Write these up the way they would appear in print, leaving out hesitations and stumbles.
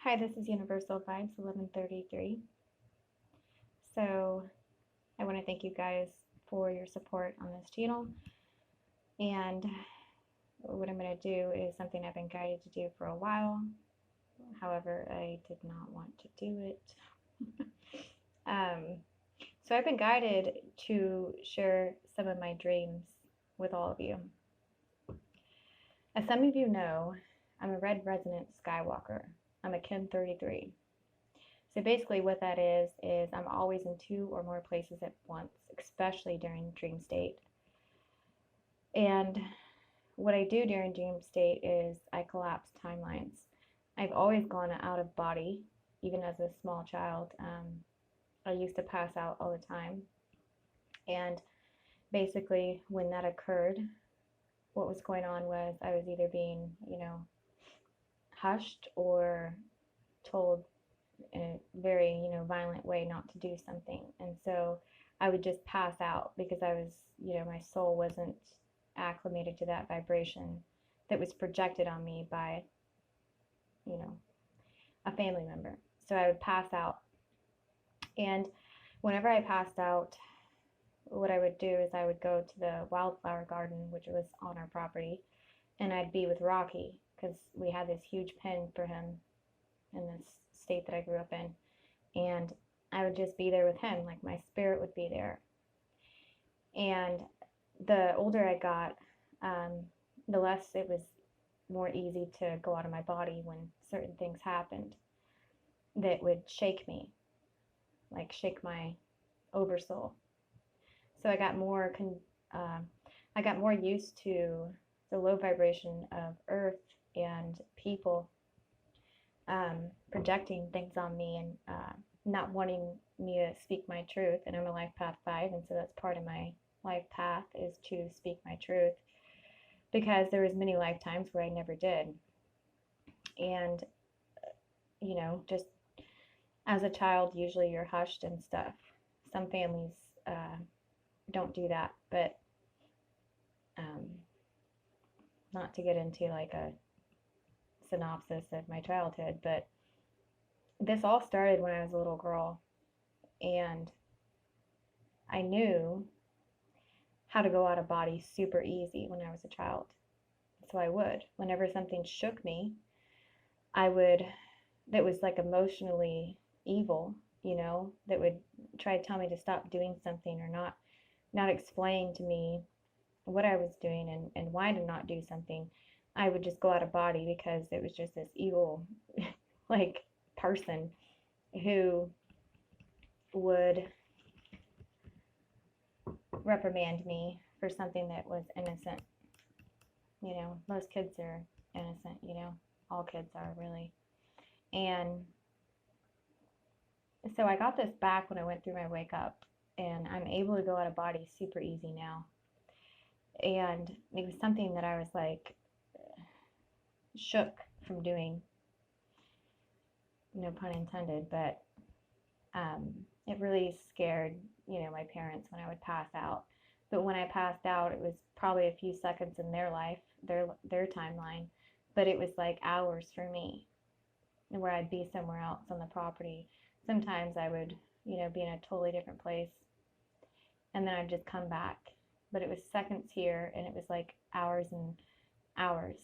Hi, this is Universal Vibes 1133. So, I want to thank you guys for your support on this channel. And what I'm going to do is something I've been guided to do for a while. However, I did not want to do it. So, I've been guided to share some of my dreams with all of you. As some of you know, I'm a red resonant Skywalker. I'm a Kin 33. So basically what that is I'm always in two or more places at once, especially during dream state. And what I do during dream state is I collapse timelines. I've always gone out of body, even as a small child. I used to pass out all the time. And basically when that occurred, what was going on was I was either being, hushed or told in a very, violent way not to do something. And so I would just pass out because I was, my soul wasn't acclimated to that vibration that was projected on me by, you know, a family member. So I would pass out. And whenever I passed out, what I would do is I would go to the wildflower garden, which was on our property, and I'd be with Rocky because we had this huge pen for him in this state that I grew up in. And I would just be there with him, like my spirit would be there. And the older I got, the less it was more easy to go out of my body when certain things happened that would shake me, like shake my oversoul. So I got more used to the low vibration of earth and people projecting things on me and not wanting me to speak my truth. And I'm a life path 5, and so that's part of my life path is to speak my truth, because there was many lifetimes where I never did. And just as a child, usually you're hushed and stuff. Some families don't do that, but not to get into like a synopsis of my childhood, but this all started when I was a little girl, and I knew how to go out of body super easy when I was a child. So I would, whenever something shook me, that was like emotionally evil, that would try to tell me to stop doing something or not explain to me what I was doing and why to not do something. I would just go out of body because it was just this evil like person who would reprimand me for something that was innocent. Most kids are innocent, all kids are really. And so I got this back when I went through my wake up, and I'm able to go out of body super easy now. And it was something that I was like shook from doing, no pun intended, but it really scared, my parents when I would pass out. But when I passed out, it was probably a few seconds in their life, their timeline, but it was like hours for me, where I'd be somewhere else on the property. Sometimes I would, be in a totally different place, and then I'd just come back. But it was seconds here, and it was like hours and hours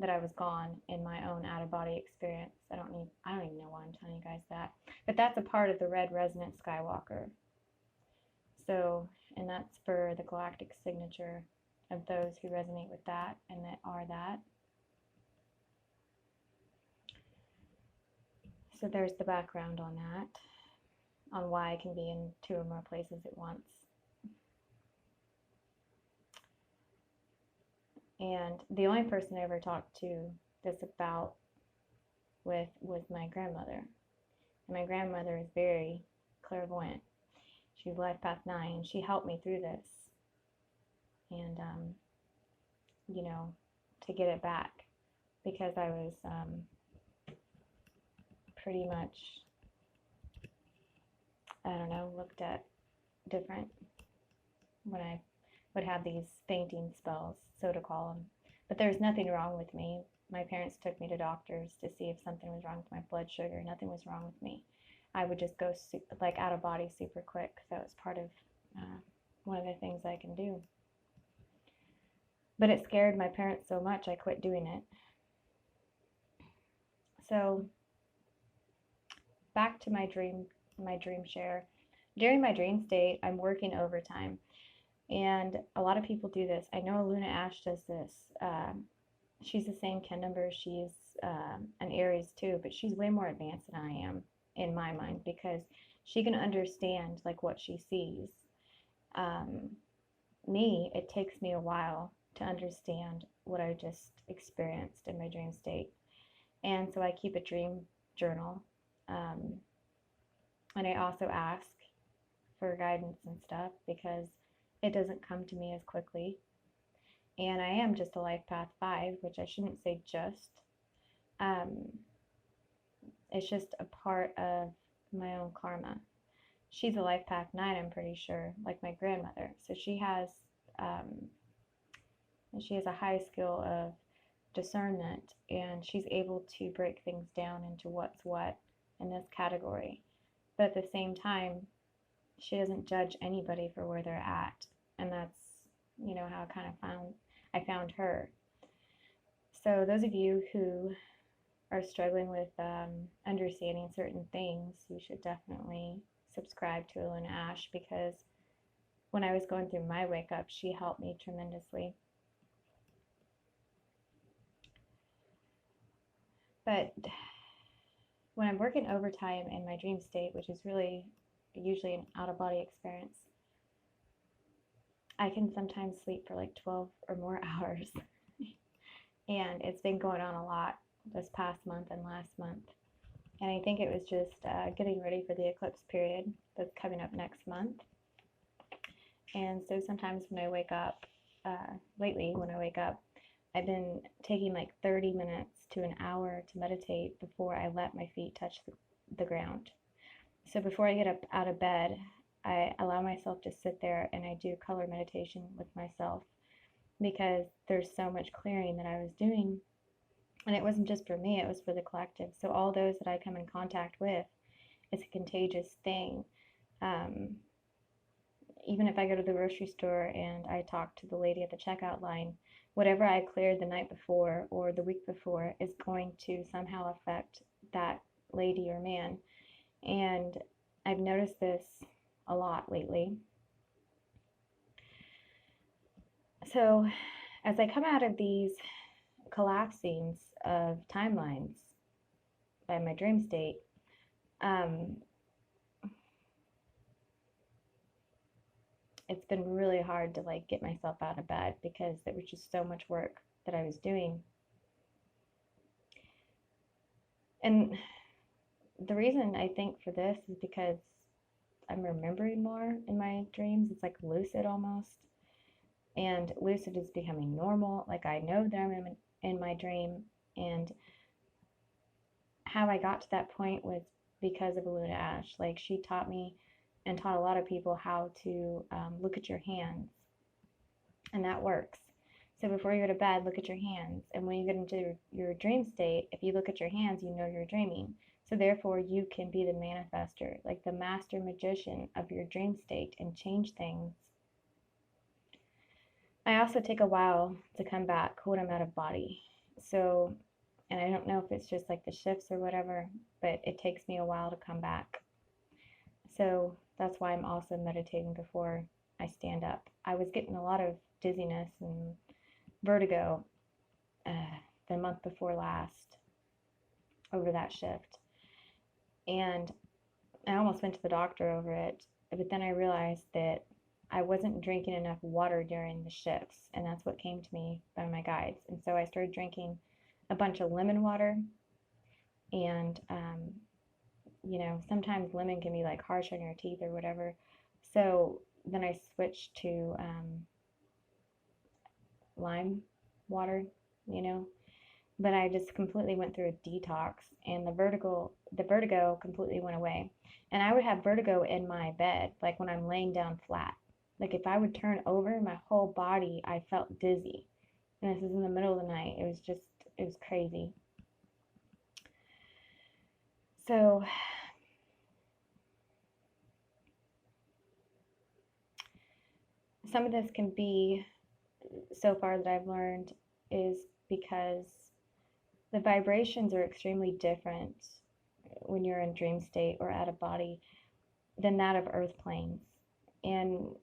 that I was gone in my own out of body experience. I don't even know why I'm telling you guys that. But that's a part of the red resonant Skywalker. So, and that's for the galactic signature of those who resonate with that and that are that. So there's the background on that, on why I can be in two or more places at once. And the only person I ever talked to this about with was my grandmother. And my grandmother is very clairvoyant. She's life path 9, and she helped me through this. And, to get it back, because I was pretty much, I don't know, looked at different when I would have these fainting spells, so to call them. But there's nothing wrong with me. my parents took me to doctors to see if something was wrong with my blood sugar. Nothing was wrong with me. I would just go like out of body super quick. So it's part of one of the things I can do. But it scared my parents so much I quit doing it. So back to my dream share. During my dream state, I'm working overtime. And a lot of people do this. I know Luna Ash does this. She's the same Ken number. She's an Aries too, but she's way more advanced than I am in my mind because she can understand like what she sees. Me, it takes me a while to understand what I just experienced in my dream state. And so I keep a dream journal. And I also ask for guidance and stuff because it doesn't come to me as quickly. And I am just a life path 5, which I shouldn't say just. It's just a part of my own karma. She's a life path 9, I'm pretty sure, like my grandmother. So she has a high skill of discernment, and she's able to break things down into what's what in this category. But at the same time, she doesn't judge anybody for where they're at, and that's how I found her. So those of you who are struggling with understanding certain things, you should definitely subscribe to Luna Ash, because when I was going through my wake up, she helped me tremendously. But when I'm working overtime in my dream state, which is really usually an out-of-body experience, I can sometimes sleep for like 12 or more hours. And it's been going on a lot this past month and last month. And I think it was just getting ready for the eclipse period that's coming up next month. And so sometimes when I wake up, lately when I wake up, I've been taking like 30 minutes to an hour to meditate before I let my feet touch the ground. So before I get up out of bed, I allow myself to sit there and I do color meditation with myself, because there's so much clearing that I was doing. And it wasn't just for me, it was for the collective. So all those that I come in contact with, it's a contagious thing. Even if I go to the grocery store and I talk to the lady at the checkout line, whatever I cleared the night before or the week before is going to somehow affect that lady or man. And I've noticed this a lot lately. So as I come out of these collapsings of timelines by my dream state, it's been really hard to like get myself out of bed because there was just so much work that I was doing. And the reason I think for this is because I'm remembering more in my dreams. It's like lucid almost. And lucid is becoming normal. Like I know that I'm in my dream. And how I got to that point was because of Luna Ash. Like she taught me and taught a lot of people how to look at your hands. And that works. So before you go to bed, look at your hands. And when you get into your dream state, if you look at your hands, you know you're dreaming. So therefore, you can be the manifester, like the master magician of your dream state, and change things. I also take a while to come back when I'm out of body. So, and I don't know if it's just like the shifts or whatever, but it takes me a while to come back. So that's why I'm also meditating before I stand up. I was getting a lot of dizziness and vertigo the month before last over that shift. And I almost went to the doctor over it, but then I realized that I wasn't drinking enough water during the shifts, and that's what came to me by my guides. And so I started drinking a bunch of lemon water, and sometimes lemon can be like harsh on your teeth or whatever. So then I switched to lime water, but I just completely went through a detox, and the vertigo completely went away. And I would have vertigo in my bed, like when I'm laying down flat. Like if I would turn over, my whole body, I felt dizzy. And this is in the middle of the night. it was crazy. So some of this can be, so far that I've learned, is because the vibrations are extremely different when you're in dream state or out of body than that of earth planes. And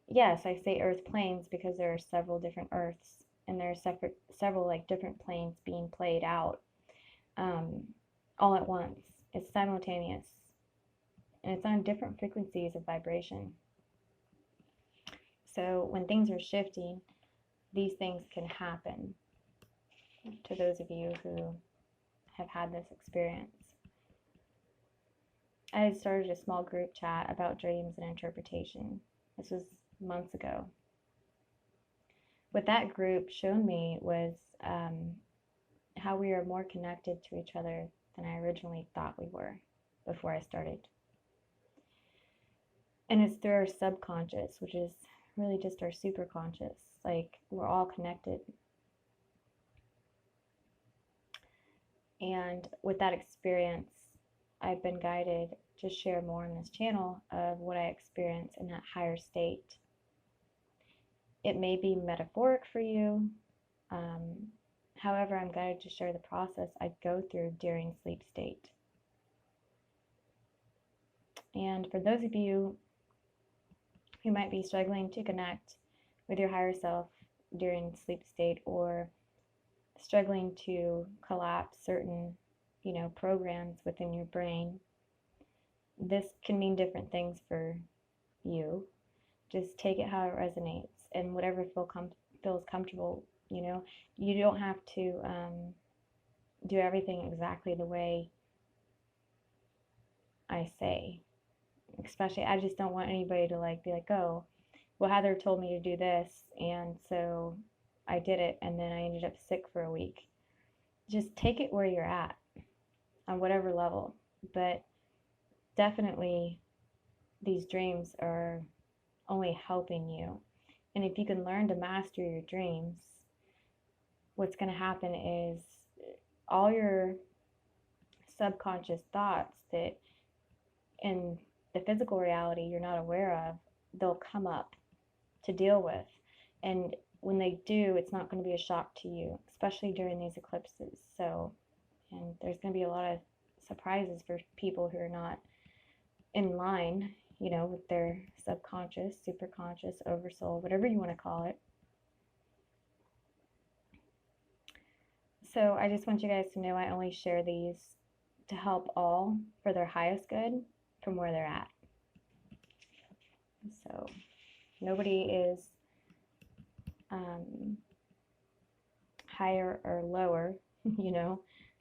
yes, I say earth planes because there are several different earths, and there are several like different planes being played out, um, all at once. It's simultaneous, and it's on different frequencies of vibration. So when things are shifting, these things can happen to those of you who have had this experience. I had started a small group chat about dreams and interpretation. This was months ago. What that group showed me was how we are more connected to each other than I originally thought we were before I started. And it's through our subconscious, which is really just our superconscious. Like, we're all connected. And with that experience, I've been guided to share more on this channel of what I experience in that higher state. It may be metaphoric for you. However, I'm guided to share the process I go through during sleep state. And for those of you who might be struggling to connect with your higher self during sleep state, or struggling to collapse certain, programs within your brain, this can mean different things for you. Just take it how it resonates, and whatever feels comfortable. You don't have to do everything exactly the way I say. Especially, I just don't want anybody to be like, oh, well, Heather told me to do this, and so I did it, and then I ended up sick for a week. Just take it where you're at, on whatever level. But definitely, these dreams are only helping you. And if you can learn to master your dreams, what's going to happen is all your subconscious thoughts that in the physical reality you're not aware of, they'll come up to deal with. And when they do, it's not going to be a shock to you, especially during these eclipses. And there's going to be a lot of surprises for people who are not in line, with their subconscious, superconscious, oversoul, whatever you want to call it. So I just want you guys to know I only share these to help all for their highest good from where they're at. So nobody is higher or lower,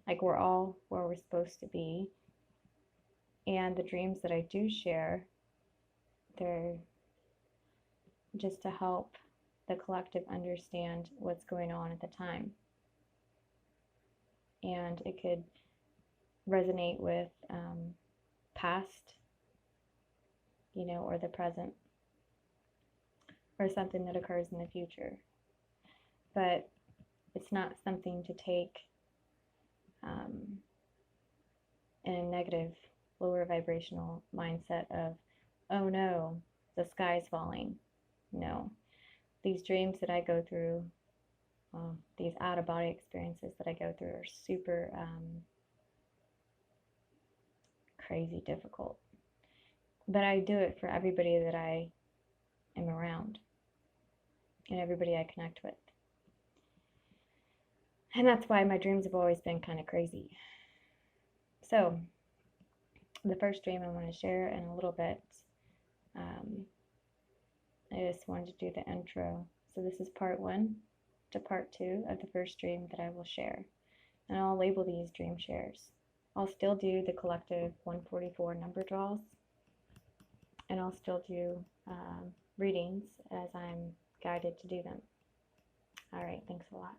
like we're all where we're supposed to be. And the dreams that I do share, they're just to help the collective understand what's going on at the time. And it could resonate with past, or the present, or something that occurs in the future. But it's not something to take in a negative, lower vibrational mindset of, oh no, the sky's falling. No. These dreams that I go through, these out-of-body experiences that I go through are super crazy difficult. But I do it for everybody that I am around and everybody I connect with. And that's why my dreams have always been kind of crazy. So, the first dream I want to share in a little bit, I just wanted to do the intro. So this is part 1 to part 2 of the first dream that I will share. And I'll label these dream shares. I'll still do the collective 144 number draws. And I'll still do readings as I'm guided to do them. All right, thanks a lot.